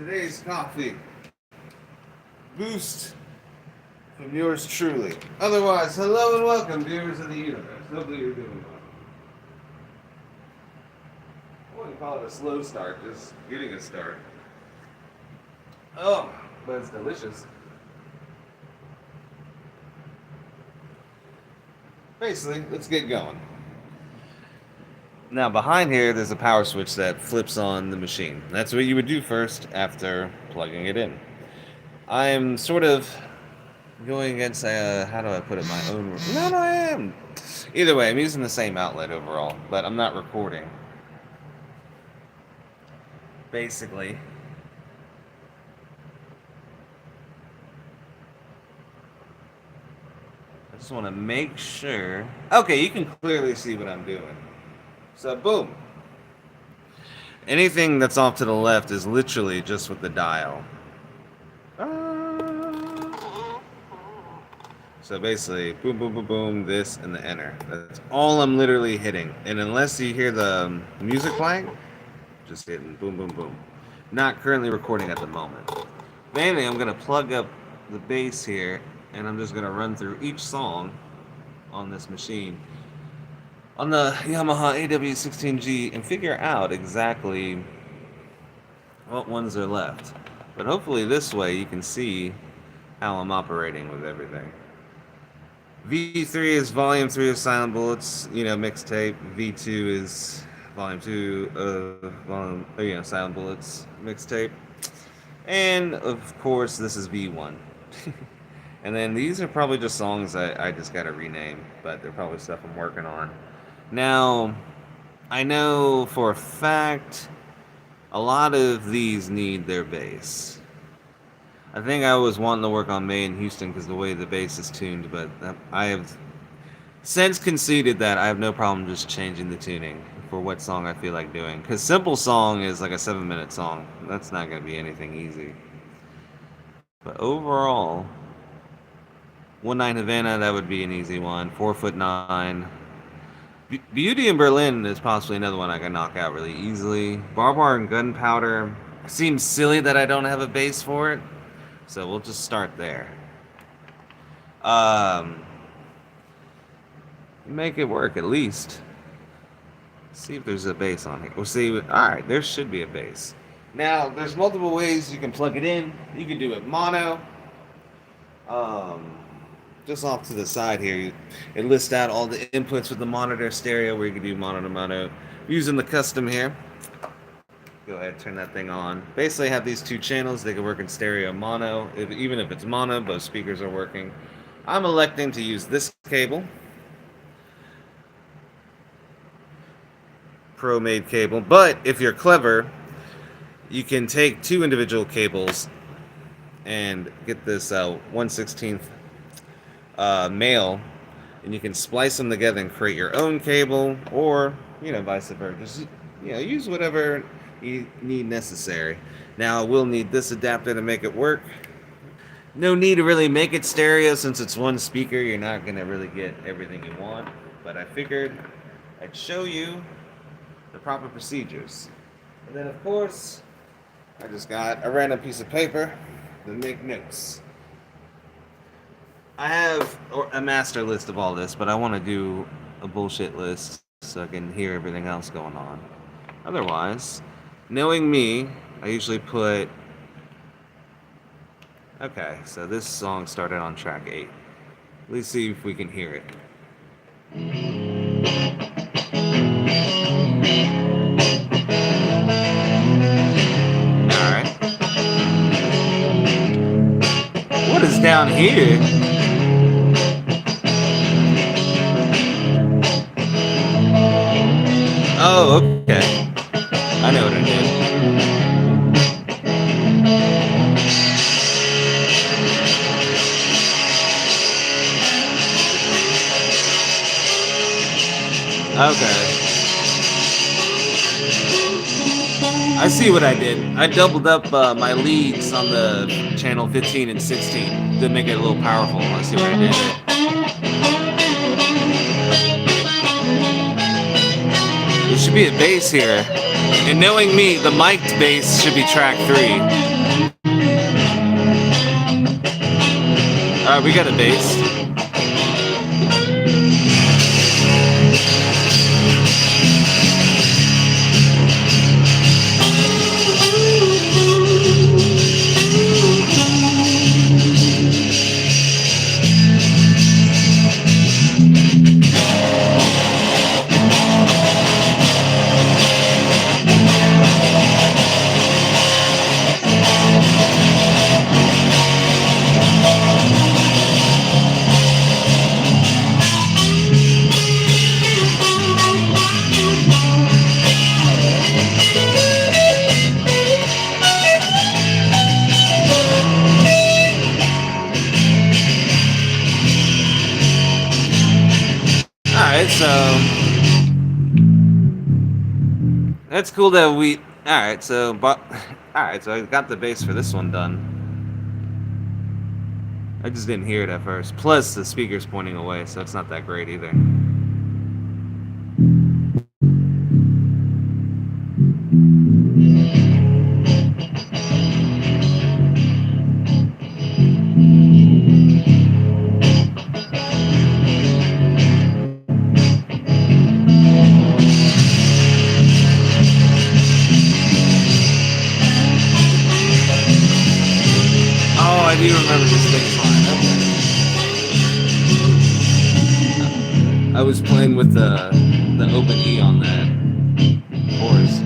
today's coffee boost from yours truly. Otherwise, hello and welcome, viewers of the universe. Hopefully you're doing well. I wouldn't call it a slow start, just getting a start. Oh, but it's delicious. Basically, let's get going. Now behind here, there's a power switch that flips on the machine. That's what you would do first after plugging it in. I'm sort of going against, how do I put it, my own... No, I am. Either way, I'm using the same outlet overall, but I'm not recording. Basically. I just want to make sure... Okay, you can clearly see what I'm doing. So, boom. Anything that's off to the left is literally just with the dial. So basically, boom, boom, boom, boom, this, and the enter. That's all I'm literally hitting. And unless you hear the music playing, just hitting boom, boom, boom. Not currently recording at the moment. Mainly, I'm going to plug up the bass here, and I'm just going to run through each song on this machine on the Yamaha AW16G and figure out exactly what ones are left. But hopefully this way you can see how I'm operating with everything. V3 is volume 3 of Silent Bullets, mixtape. V2 is volume 2 of Silent Bullets mixtape. And of course this is V1. And then these are probably just songs I just gotta rename, but they're probably stuff I'm working on. Now, I know for a fact a lot of these need their bass. I think I was wanting to work on May in Houston because the way the bass is tuned, but I have since conceded that I have no problem just changing the tuning for what song I feel like doing. Because Simple Song is like a 7-minute song. That's not going to be anything easy. But overall, 1-9 Havana, that would be an easy one. 4'9". Beauty in Berlin is possibly another one I can knock out really easily. Barbar and Gunpowder seems silly that I don't have a bass for it, so we'll just start there. Make it work at least. See if there's a bass on here. We'll see. Alright, there should be a bass. Now, there's multiple ways you can plug it in. You can do it mono. Just off to the side here, it lists out all the inputs with the monitor stereo where you can do mono to mono. Using the custom here, go ahead, turn that thing on. Basically, I have these two channels. They can work in stereo mono. Even if it's mono, both speakers are working. I'm electing to use this cable. Pro-made cable. But if you're clever, you can take two individual cables and get this 1/16 male, and you can splice them together and create your own cable, or vice versa. Just use whatever you need necessary. Now I will need this adapter to make it work. No need to really make it stereo since it's one speaker. You're not gonna really get everything you want, but I figured I'd show you the proper procedures. And then of course I just got a random piece of paper to make notes. I have a master list of all this, but I want to do a bullshit list so I can hear everything else going on. Otherwise, knowing me, I usually put... Okay, so this song started on track 8. Let's see if we can hear it. Alright. What is down here? Oh, okay. I know what I did. Okay. I see what I did. I doubled up my leads on the channel 15 and 16 to make it a little powerful. I see what I did. There should be a bass here. And knowing me, the mic'd bass should be track 3. Alright, we got a bass. Alright, so that's cool that we. Alright, so I got the bass for this one done. I just didn't hear it at first. Plus, the speaker's pointing away, so it's not that great either. Oh, I do remember this bass line. Okay. I was playing with the open E on that chorus.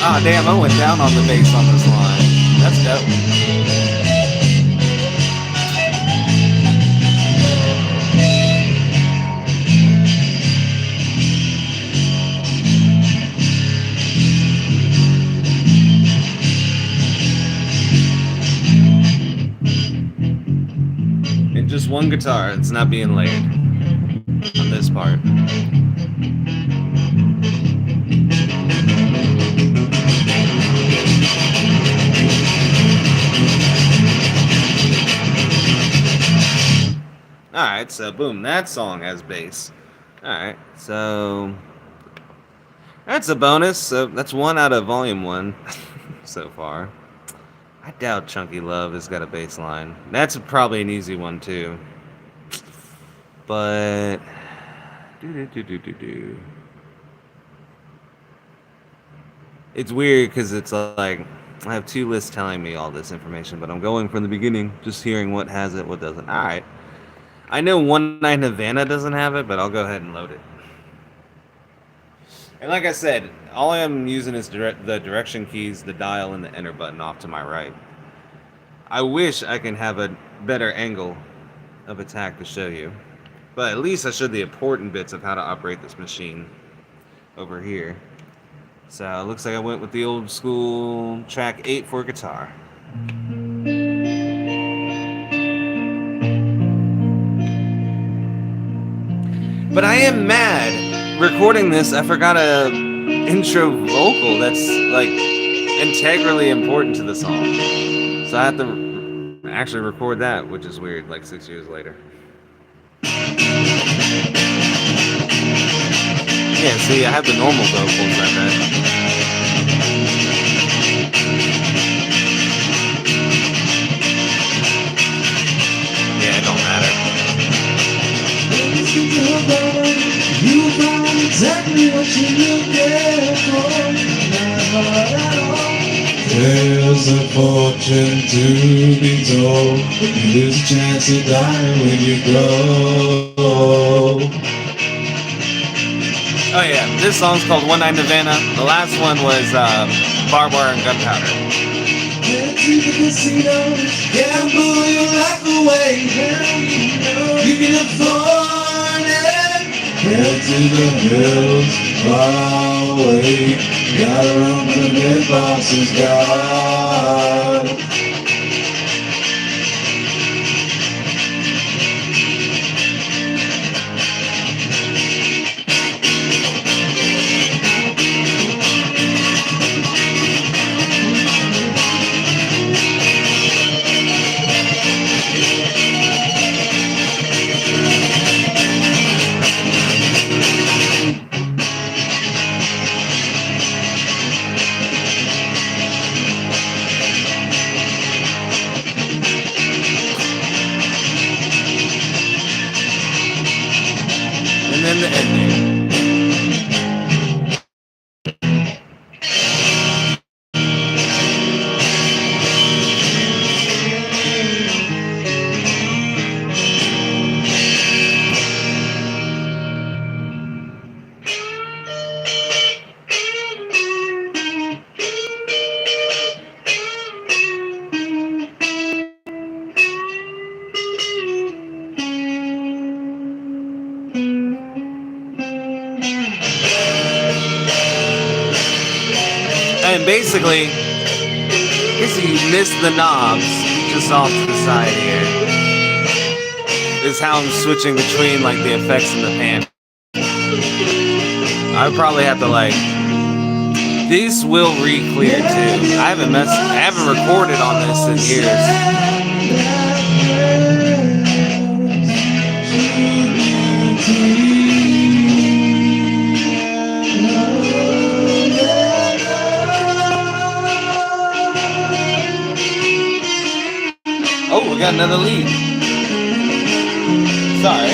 Ah, damn, I went down on the bass on this line. That's dope. And just one guitar, it's not being laid on this part. Alright, so boom, that song has bass. Alright, so that's a bonus. So that's 1 out of volume 1 so far. I doubt Chunky Love has got a bass line. That's probably an easy one too. But it's weird because it's like I have 2 lists telling me all this information, but I'm going from the beginning, just hearing what has it, what doesn't. Alright. I know One Night Havana doesn't have it, but I'll go ahead and load it. And like I said, all I'm using is the direction keys, the dial, and the enter button off to my right. I wish I can have a better angle of attack to show you. But at least I showed the important bits of how to operate this machine over here. So it looks like I went with the old school track 8 for guitar. But I am mad. Recording this, I forgot a intro vocal that's like integrally important to the song. So I have to actually record that, which is weird, like 6 years later. Yeah, see, I have the normal vocals, I bet. Yeah, it don't matter. You found exactly what you needed for. There's a fortune to be told. There's a chance to die when you grow. Oh yeah, this song's called One Night in Havana. The last one was Barbed Wire and Gunpowder. Head to the casino, gamble your life away. You can afford it. Head to the hills, far away. Gotta run for the big boss's God. And then the ending. And basically, I guess you missed the knobs just off to the side here. This is how I'm switching between like the effects and the pan. I would probably have to like. This will re-clear too. I haven't recorded on this in years. Oh, we got another lead. Sorry.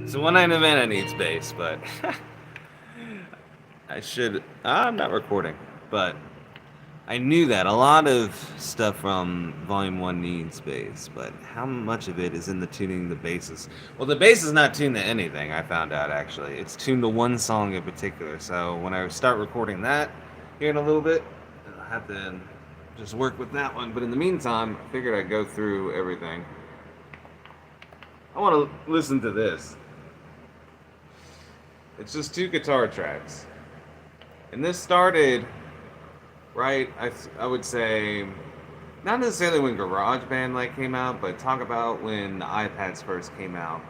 So One Night in Havana needs bass, but I'm not recording, but I knew that a lot of stuff from Volume 1 needs bass, but how much of it is in the tuning the basses? Well, the bass is not tuned to anything, I found out actually. It's tuned to one song in particular, so when I start recording that here in a little bit, I'll have to just work with that one. But in the meantime, I figured I'd go through everything. I want to listen to this. It's just 2 guitar tracks. And this started, right, I would say, not necessarily when GarageBand like came out, but talk about when the iPads first came out.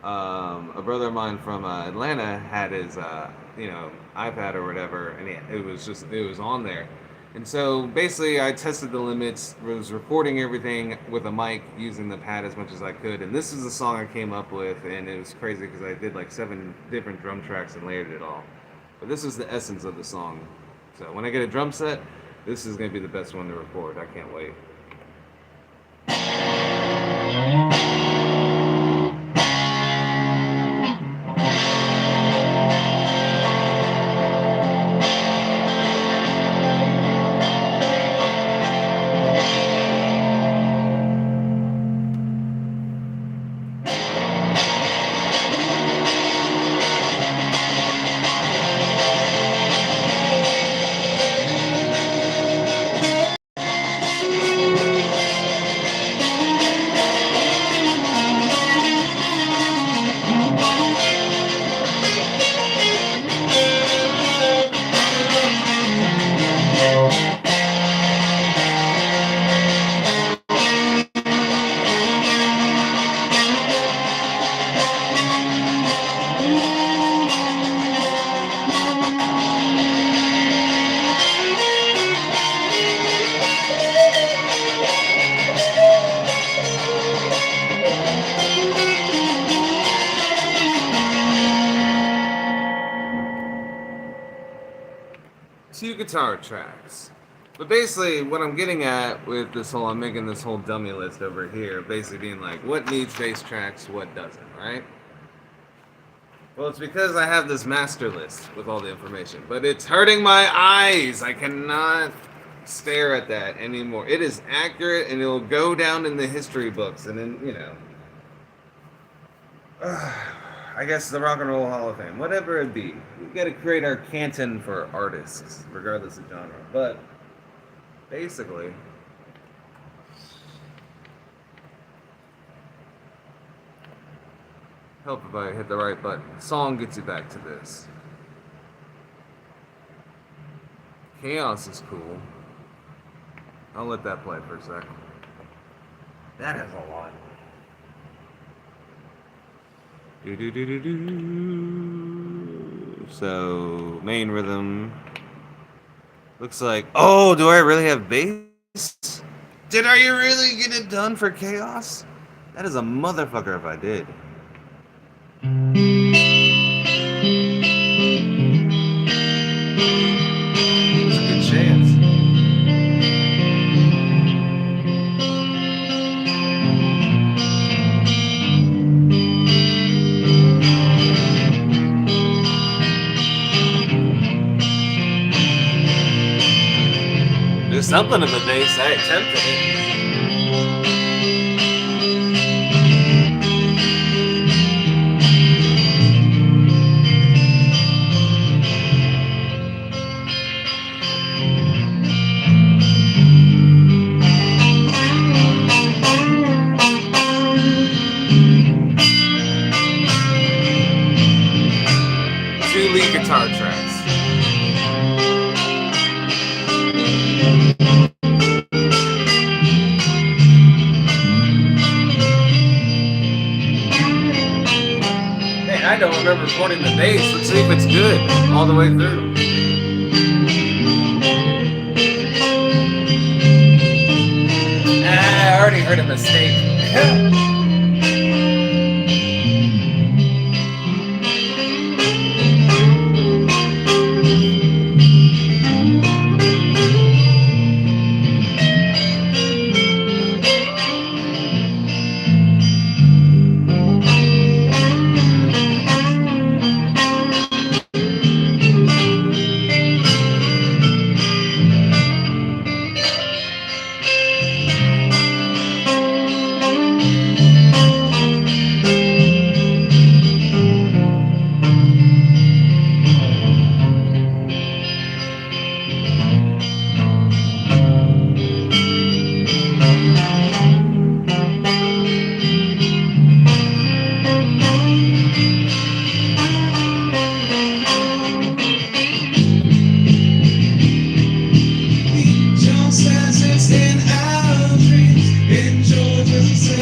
A brother of mine from Atlanta had his, iPad or whatever, and it was on there. And so basically, I tested the limits, was recording everything with a mic, using the pad as much as I could. And this is the song I came up with, and it was crazy because I did like 7 different drum tracks and layered it all. But this is the essence of the song. So when I get a drum set, this is going to be the best one to record. I can't wait. few guitar tracks. But basically, what I'm getting at with this whole, I'm making this whole dummy list over here, basically being like, what needs bass tracks, what doesn't, right? Well, it's because I have this master list with all the information, but it's hurting my eyes. I cannot stare at that anymore. It is accurate, and it'll go down in the history books, and then, you know, I guess the Rock and Roll Hall of Fame, whatever it be. We've got to create our canton for artists, regardless of genre. But basically, help if I hit the right button. Song gets you back to this. Chaos is cool. I'll let that play for a second. That has a lot. So, main rhythm. Looks like, oh, do I really have bass? Did I really get it done for Chaos? That is a motherfucker if I did. There's a good chance. There's something in the bass. I attempted it. Two lead guitar tracks. I don't remember recording the bass. Let's see if it's good all the way through. I already heard a mistake.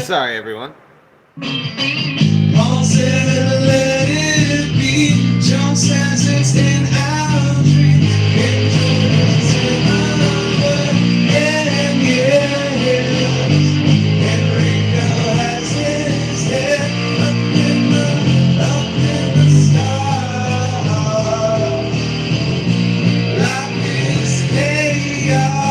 Sorry, everyone. Paul said, let it be. John says it's in our dreams. Angels in our and yes. Enrico has his head up in the stars. Life is chaos.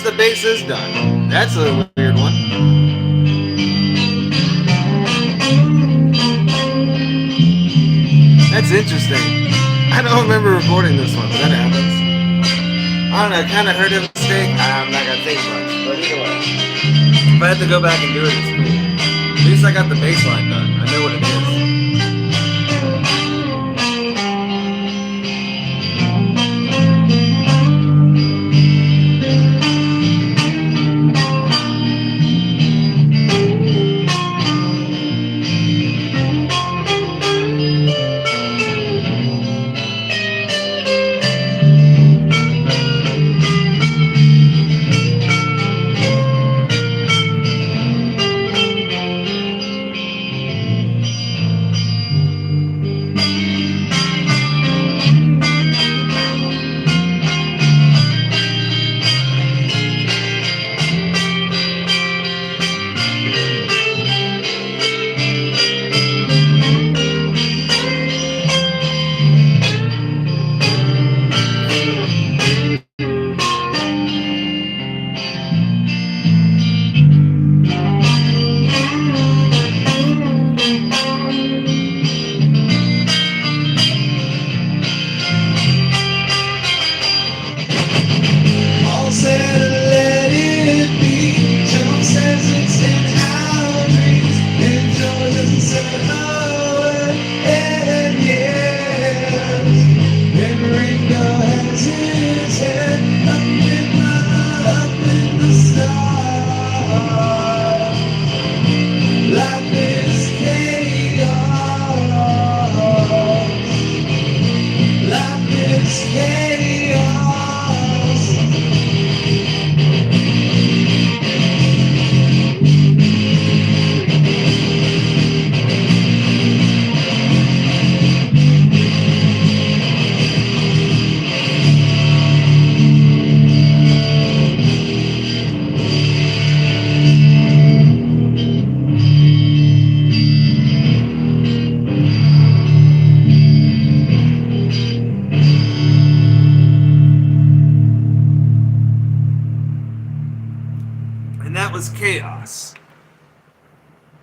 The bass is done. That's a weird one. That's interesting. I don't remember recording this one, but that happens. I don't know, I kind of heard a mistake. I'm not going to think much, but either way. If I had to go back and do it, it's cool. At least I got the bass line done. I know what it is.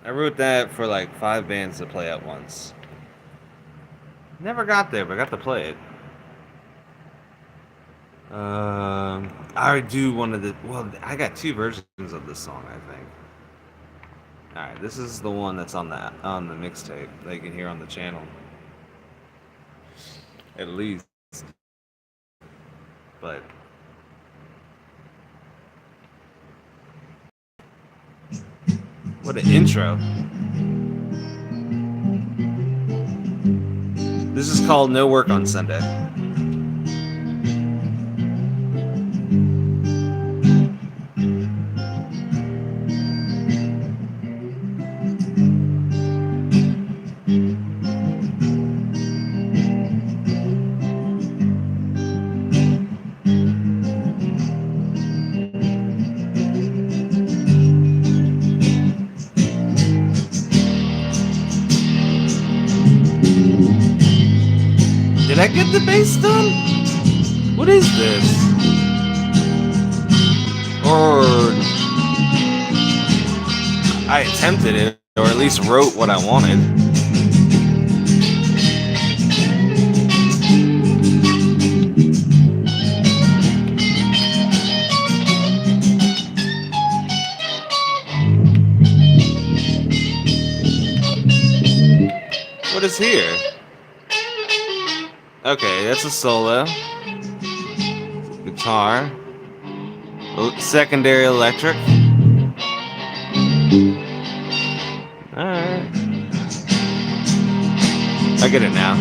I wrote that for like 5 bands to play at once. Never got there, but I got to play it. I do one of the. Well, I got two versions of this song, I think. All right, this is the one that's on the mixtape that you can hear on the channel. At least, but what an intro! This is called "No Work on Sunday." Did I get the bass done? What is this? Or I attempted it, or at least wrote what I wanted. What is here? Okay, that's a solo. Guitar. Secondary electric. Alright. I get it now.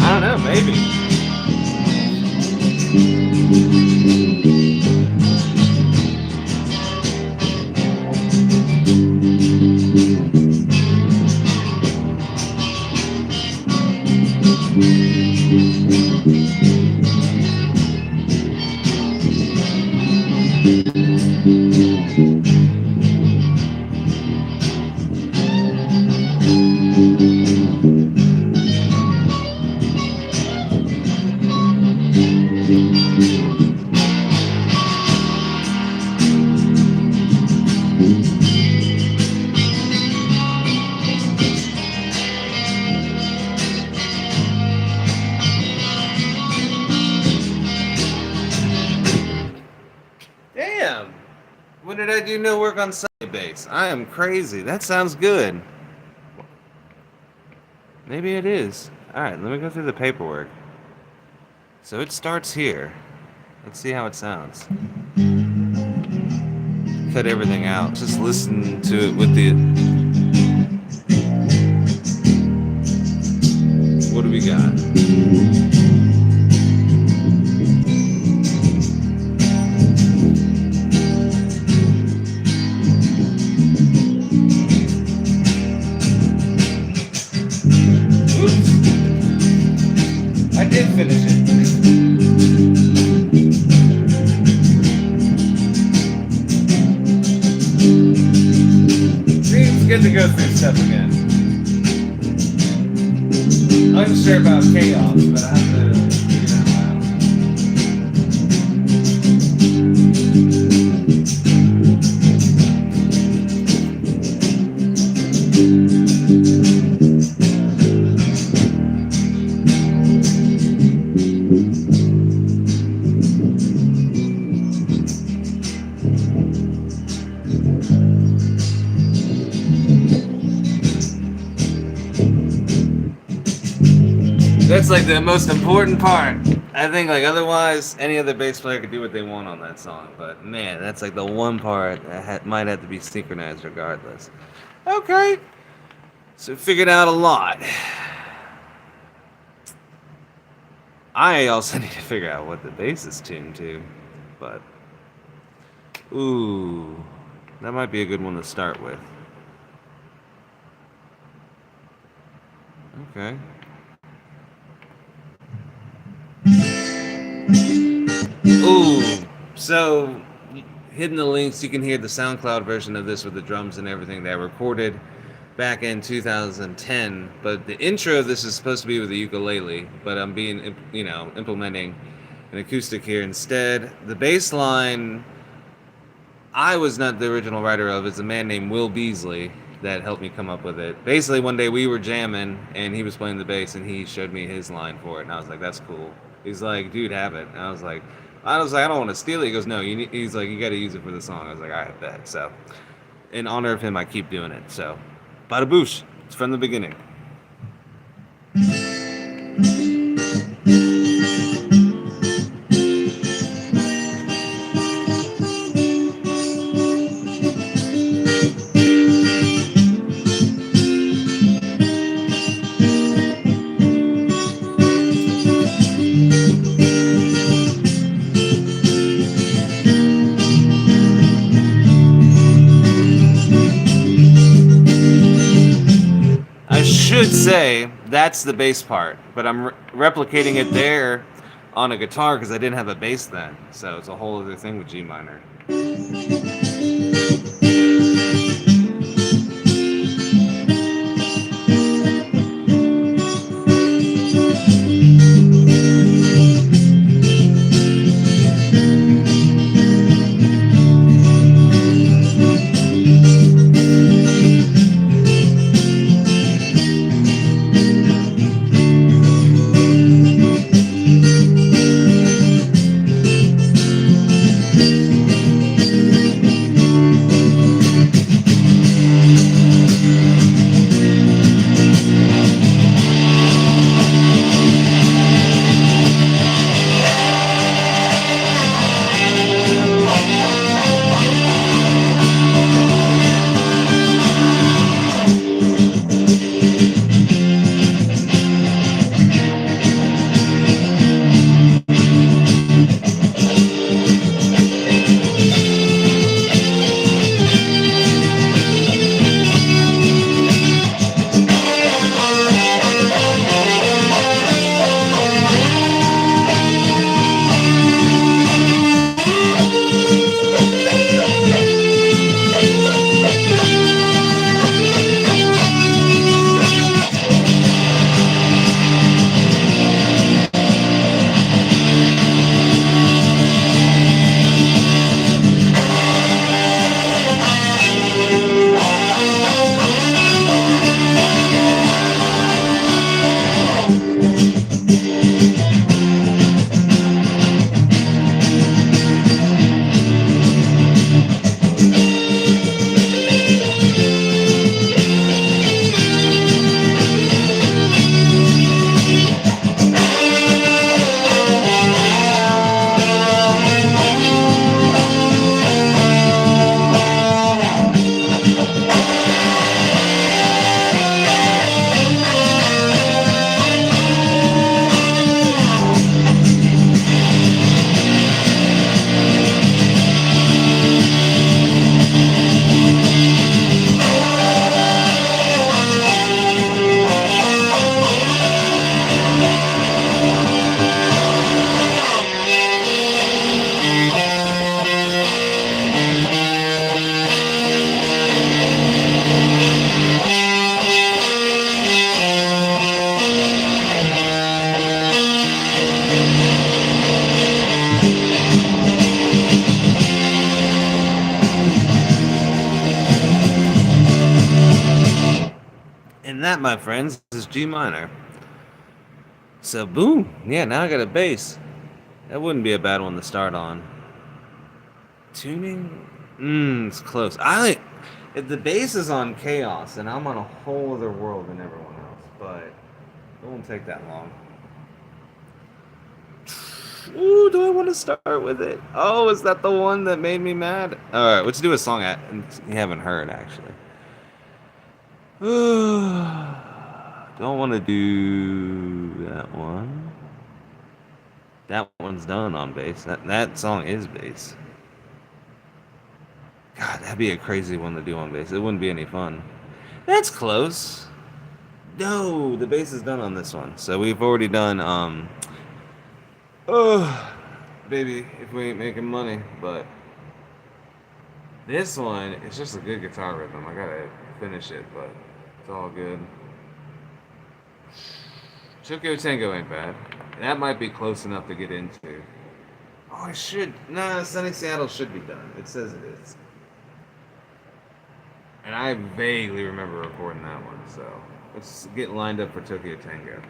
I don't know, maybe. Damn! When did I do no work on Sunday bass? I am crazy. That sounds good. Maybe it is. Alright, let me go through the paperwork. So it starts here. Let's see how it sounds. Cut everything out. Just listen to it with the. What do we got? Oops. I did finish it. Seems good to go through stuff again. Unsure about chaos, but I have to figure that out. That's like the most important part. I think like otherwise any other bass player could do what they want on that song, but man, that's like the one part that might have to be synchronized regardless. Okay, so figured out a lot. I also need to figure out what the bass is tuned to, but ooh, that might be a good one to start with. Okay. Ooh, so hidden the links. You can hear the SoundCloud version of this with the drums and everything that I recorded back in 2010. But the intro of this is supposed to be with the ukulele, but I'm being, implementing an acoustic here instead. The bass line I was not the original writer of. It's a man named Will Beasley that helped me come up with it. Basically, one day we were jamming and he was playing the bass and he showed me his line for it, and I was like, "That's cool." He's like, "Dude, have it." And I don't want to steal it. He goes, "No, he's like, you got to use it for the song." I was like, "I have that." So, in honor of him, I keep doing it. So, bada boosh. It's from the beginning. I should say that's the bass part, but I'm replicating it there on a guitar because I didn't have a bass then. So it's a whole other thing with G minor. And that, my friends, is G minor. So boom, yeah. Now I got a bass. That wouldn't be a bad one to start on. Tuning, it's close. If the bass is on chaos, and I'm on a whole other world than everyone else, but it won't take that long. Ooh, do I want to start with it? Oh, is that the one that made me mad? All right, let's do a song you haven't heard actually. Don't want to do that one. That one's done on bass. That song is bass. God, that'd be a crazy one to do on bass. It wouldn't be any fun. That's close. No, the bass is done on this one. So we've already done oh, baby, if we ain't making money, but This one, it's just a good guitar rhythm. I gotta finish it, but it's all good. Tokyo Tango ain't bad. That might be close enough to get into. Oh, I should. Nah, Sunny Seattle should be done. It says it is. And I vaguely remember recording that one, so let's get lined up for Tokyo Tango.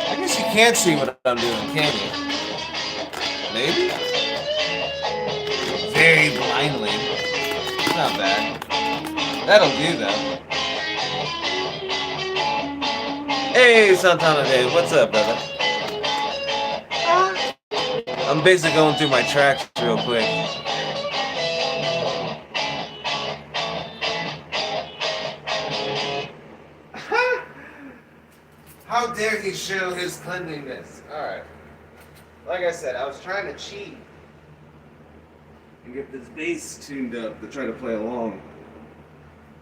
I guess you can't see what I'm doing, can you? Maybe? Very blindly. It's not bad. That'll do, though. Hey, Santana Dave, what's up, brother? I'm basically going through my tracks real quick. dare he show his cleanliness? Alright. Like I said, I was trying to cheat and get this bass tuned up to try to play along.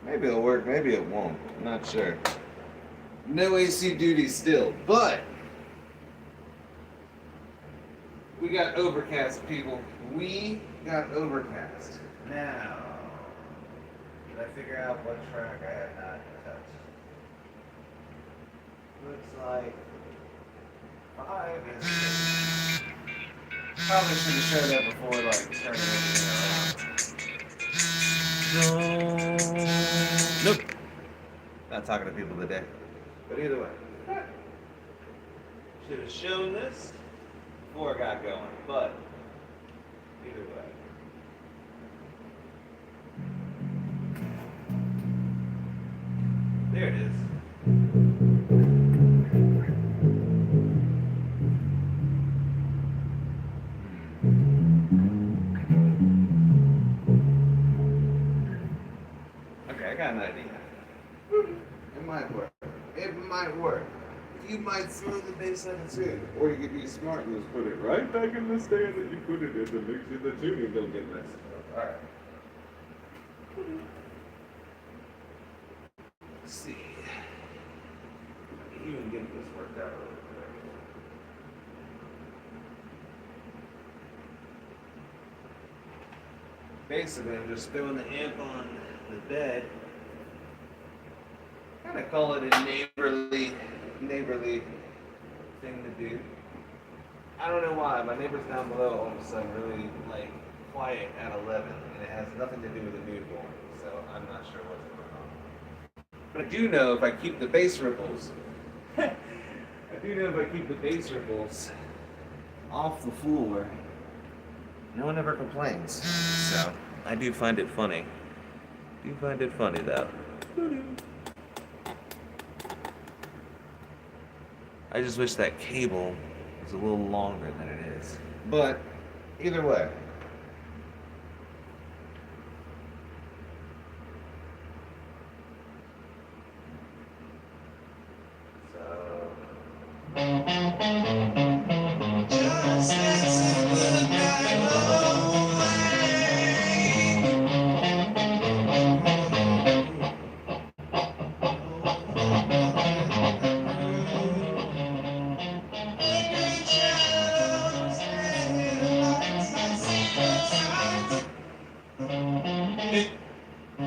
Maybe it'll work, maybe it won't. I'm not sure. No AC duty still, but we got overcast, people. We got overcast. Now, did I figure out what track I have not touched? Looks like 5 and 6. Probably should have showed that before, like, turning everything around. Nope. Not talking to people today. But either way. Should have shown this before I got going, but either way. There it is. Okay, I got an idea. It might work. It might work. You might throw the bass on its head. Or you could be smart and just put it right back in the stand that you put it in to make sure the tuning don't get messed up. Alright. Let's see. I can even get this worked out really quick. Basically, I'm just throwing the amp on the bed. Kind of call it a neighborly thing to do. I don't know why. My neighbors down below all of a sudden really like quiet at 11, and it has nothing to do with the newborn. So I'm not sure what's going on. But I do know if I keep the bass ripples, off the floor, no one ever complains. So I do find it funny. Though. I just wish that cable was a little longer than it is. But either way. Just dancing the night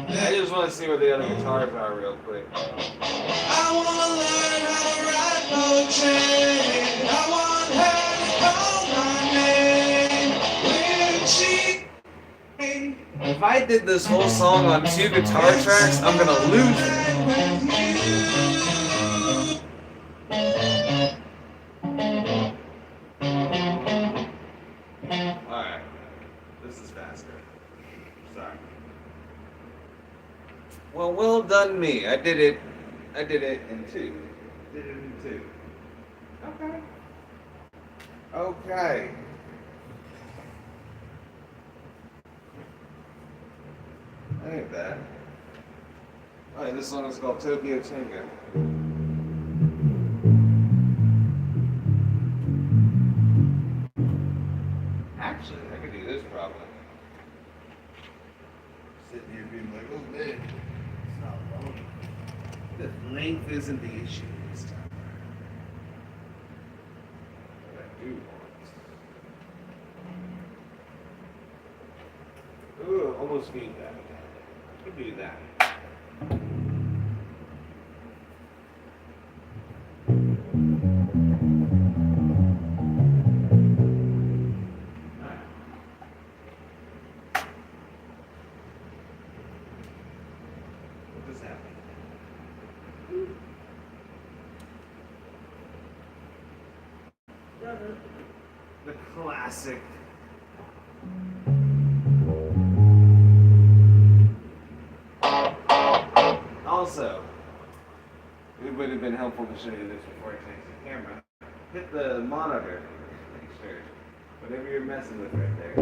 I just want to see where the other guitars are real quick. I want to learn how to ride poetry. I want her to call my name. If I did this whole song on 2 guitar tracks, I'm gonna lose it. Alright. This is faster. Sorry. Well done me. I did it in 2. Okay. That ain't bad. Alright, this song is called Tokyo Tango. Actually, I could do this probably. Sitting here being like, oh man, it's not long. The length isn't the issue this time. What I do want. Ooh, almost need that. Could do that. The classic. Also, it would have been helpful to show you this before I change the camera. Hit the monitor. Make sure. Whatever you're messing with right there. It's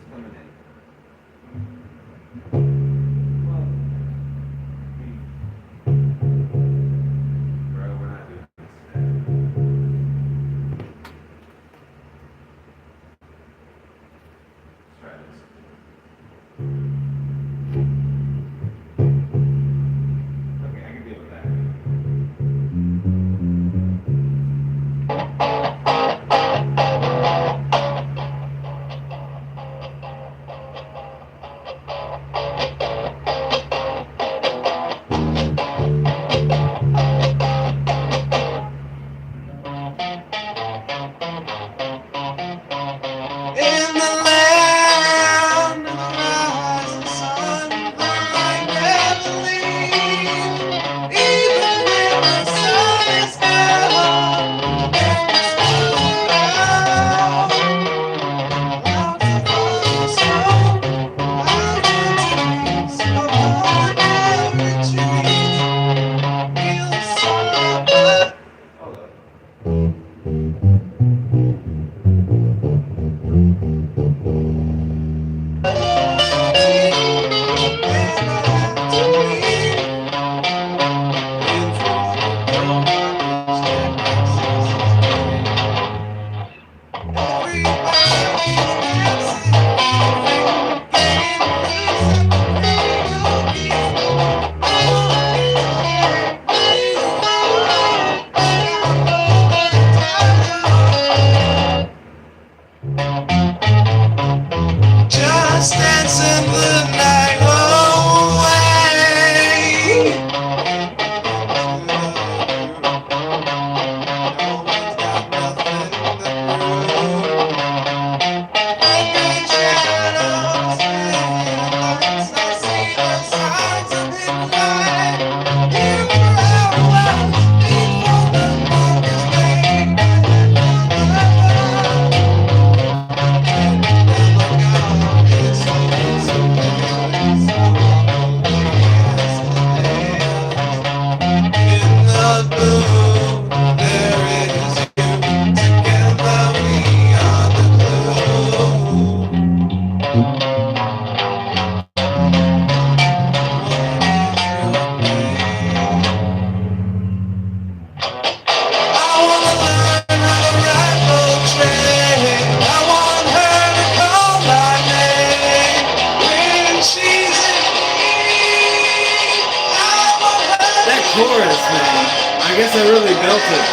coming in. Well, In the land of the rising sun, the light never leaves. Even when the sun is gone, and the stars are out, clouds are falling slow. I want to reach so hard, never retreat. Feel the summer. Just dancing the night away. No one's got nothing but prove. Great shadows and lights. I see the signs of hidden light. Here forever, before the dark is made. Chorus, man. I guess I really built it.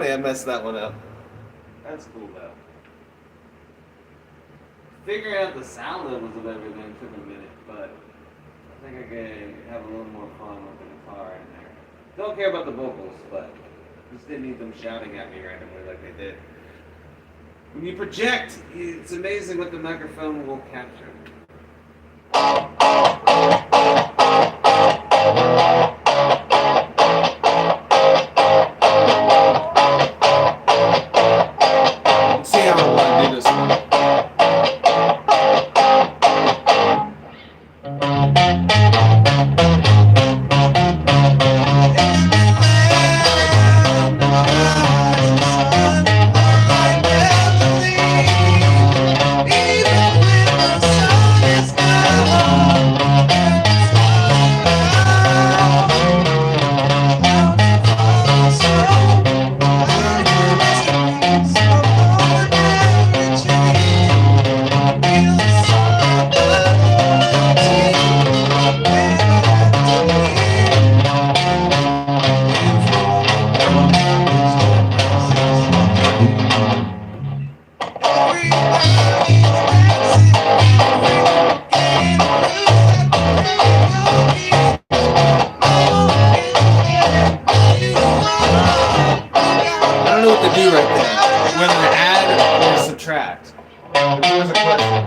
I messed that one up. That's cool though. Figuring out the sound levels of everything took a minute, but I think I can have a little more fun with the guitar in there. Don't care about the vocals, but just didn't need them shouting at me randomly like they did. When you project, it's amazing what the microphone will capture. See how it works. tracked. There's a question.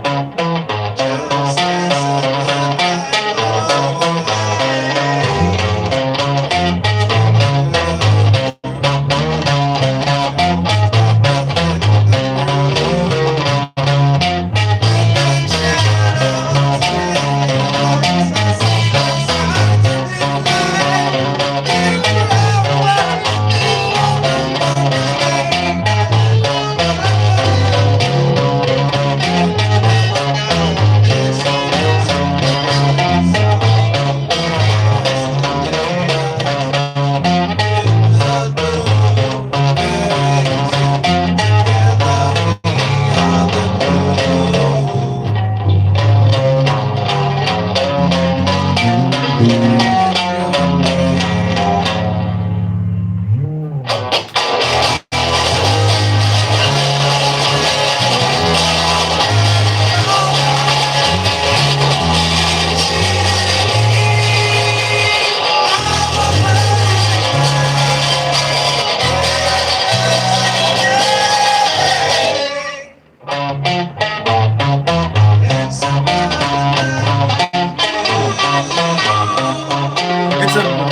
It's a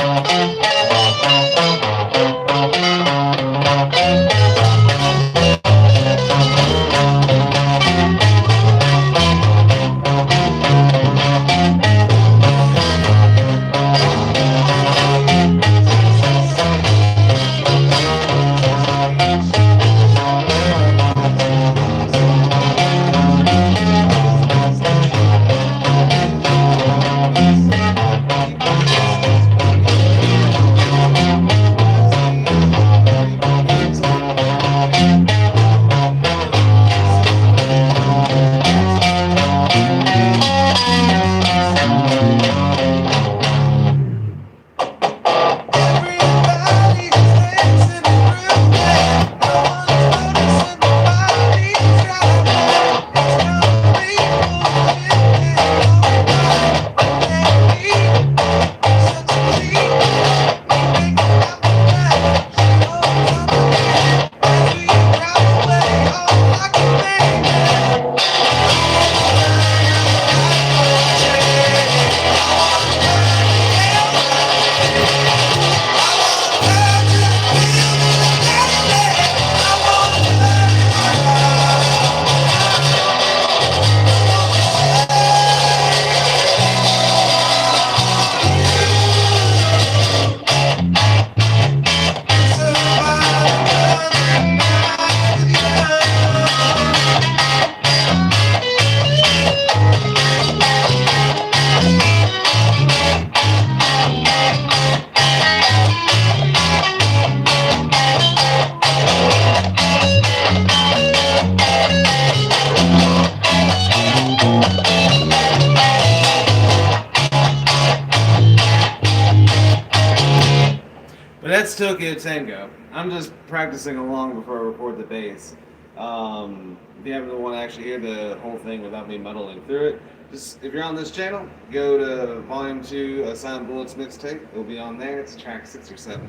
But that's Tokyo Tango. I'm just practicing along before I record the bass. If you happen to want to actually hear the whole thing without me muddling through it, just if you're on this channel, go to Volume 2 Silent Bullets mixtape. It'll be on there. It's track 6 or 7.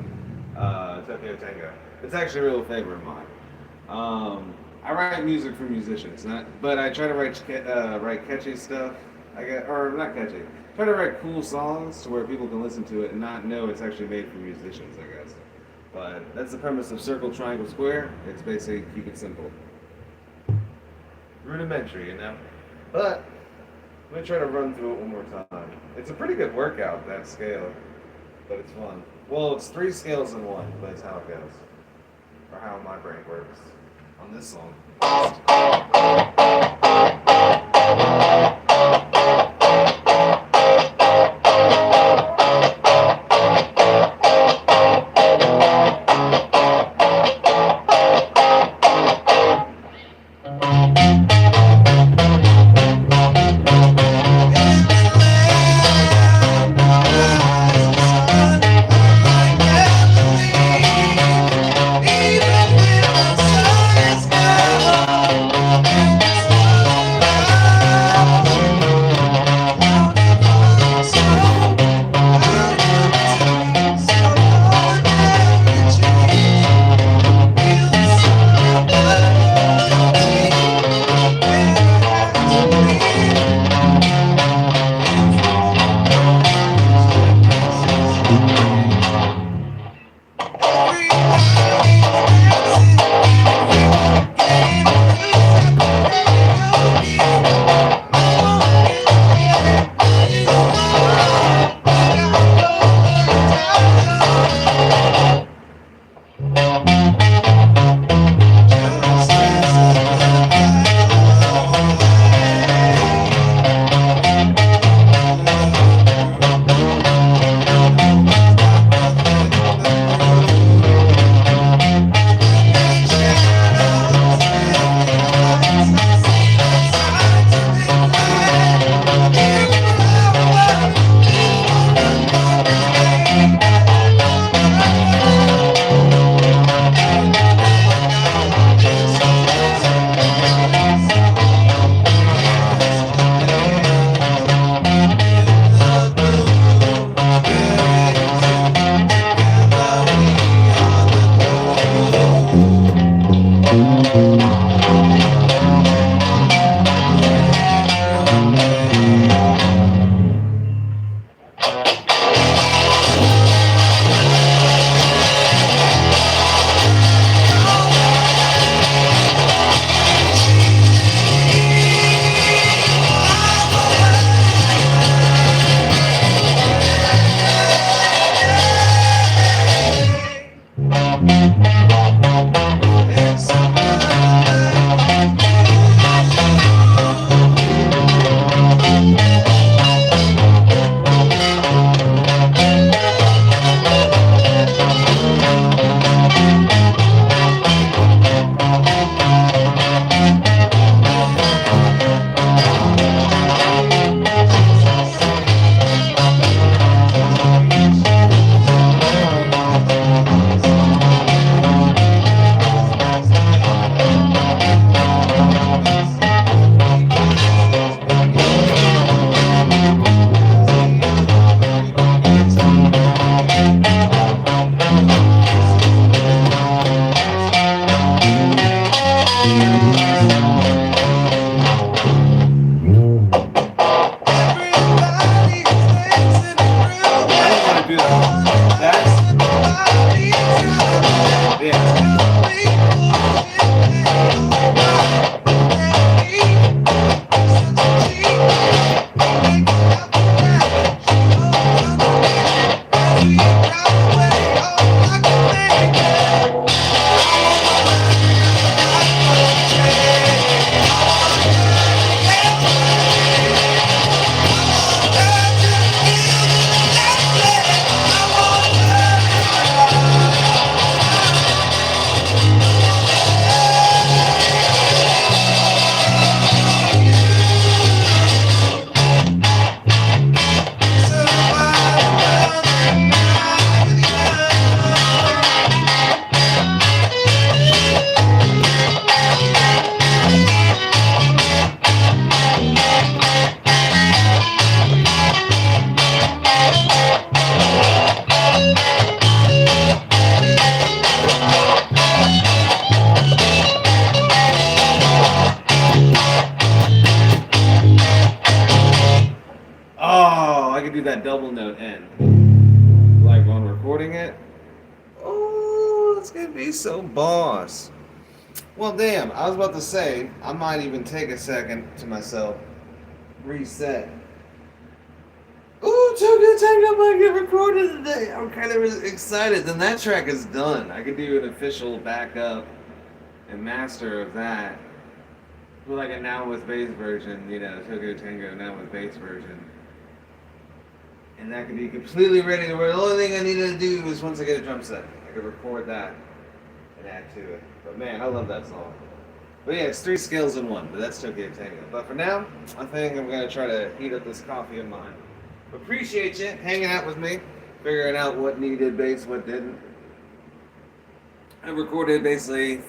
Tokyo Tango. It's actually a real favorite of mine. I write music for musicians, but I try to write catchy stuff. Or not catchy. Try to write cool songs to where people can listen to it and not know it's actually made for musicians, I guess. But that's the premise of Circle, Triangle, Square. It's basically keep it simple. Rudimentary, you know? But let me try to run through it one more time. It's a pretty good workout, that scale. But it's fun. Well, it's 3 scales in one, but that's how it goes. Or how my brain works on this song. do that. Oh, I could do that double note end. Like when recording it. Oh, it's gonna be so boss. Well, damn, I was about to say, I might even take a second to myself, reset. Ooh, Tokyo Tango might get recorded today. I'm kind of excited. Then that track is done. I could do an official backup and master of that. Like a now with bass version, Tokyo Tango now with bass version. And that could be completely ready to roll. The only thing I needed to do was once I get a drum set, I could record that and add to it. But man, I love that song. But yeah, it's 3 scales in 1, but that's Tokyo Tango. But for now, I think I'm going to try to heat up this coffee of mine. Appreciate you hanging out with me, figuring out what needed bass, what didn't. I recorded basically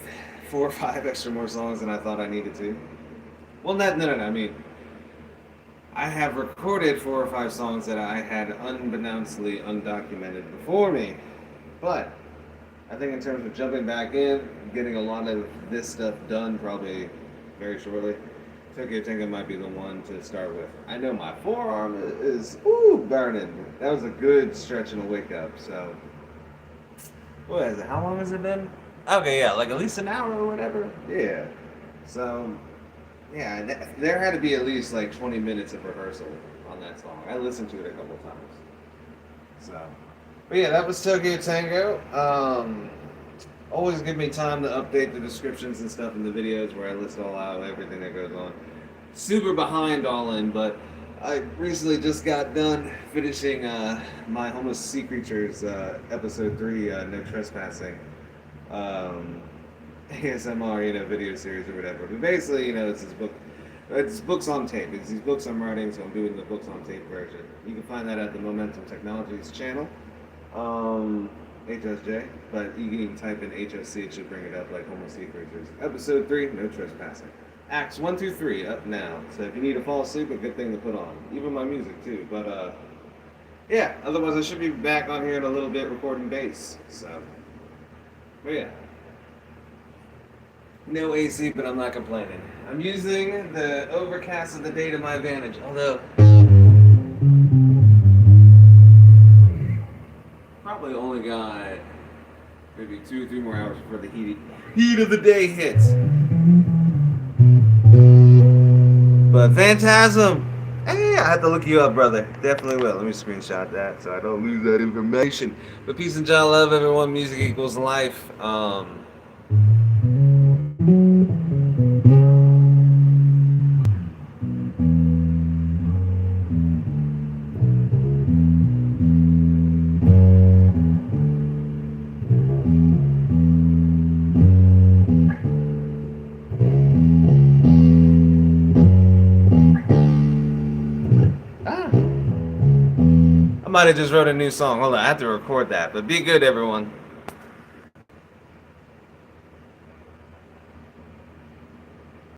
4 or 5 extra more songs than I thought I needed to. Well, no, I mean, I have recorded 4 or 5 songs that I had unbeknownstly undocumented before me. But I think in terms of jumping back in, getting a lot of this stuff done probably very shortly, Tokyo Tango might be the one to start with. I know my forearm is burning. That was a good stretch and a wake up. So, what is it? How long has it been? Okay, yeah, like at least an hour or whatever. Yeah. So, yeah, there had to be at least like 20 minutes of rehearsal on that song. I listened to it a couple times. So, but yeah, that was Tokyo Tango. Always give me time to update the descriptions and stuff in the videos where I list all out everything that goes on. Super behind all in, but I recently just got done finishing my Homeless Sea Creatures episode 3, No Trespassing. ASMR, video series or whatever. But basically, it's this book. It's books on tape. It's these books I'm writing, so I'm doing the books on tape version. You can find that at the Momentum Technologies channel, HSJ. But you can even type in HSC; it should bring it up like Homeless Sea Creatures. Episode 3, No Trespassing. Acts 1 through 3 up now. So if you need to fall asleep, a good thing to put on. Even my music too. But yeah. Otherwise, I should be back on here in a little bit recording bass. So, but yeah. No AC, but I'm not complaining. I'm using the overcast of the day to my advantage, although probably only got maybe 2 or 3 more hours before the heat of the day hits. But Phantasm, hey, I have to look you up, brother. Definitely will. Let me screenshot that so I don't lose that information. But peace and John love, everyone. Music equals life. I might have just wrote a new song. Hold on, I have to record that. But be good, everyone.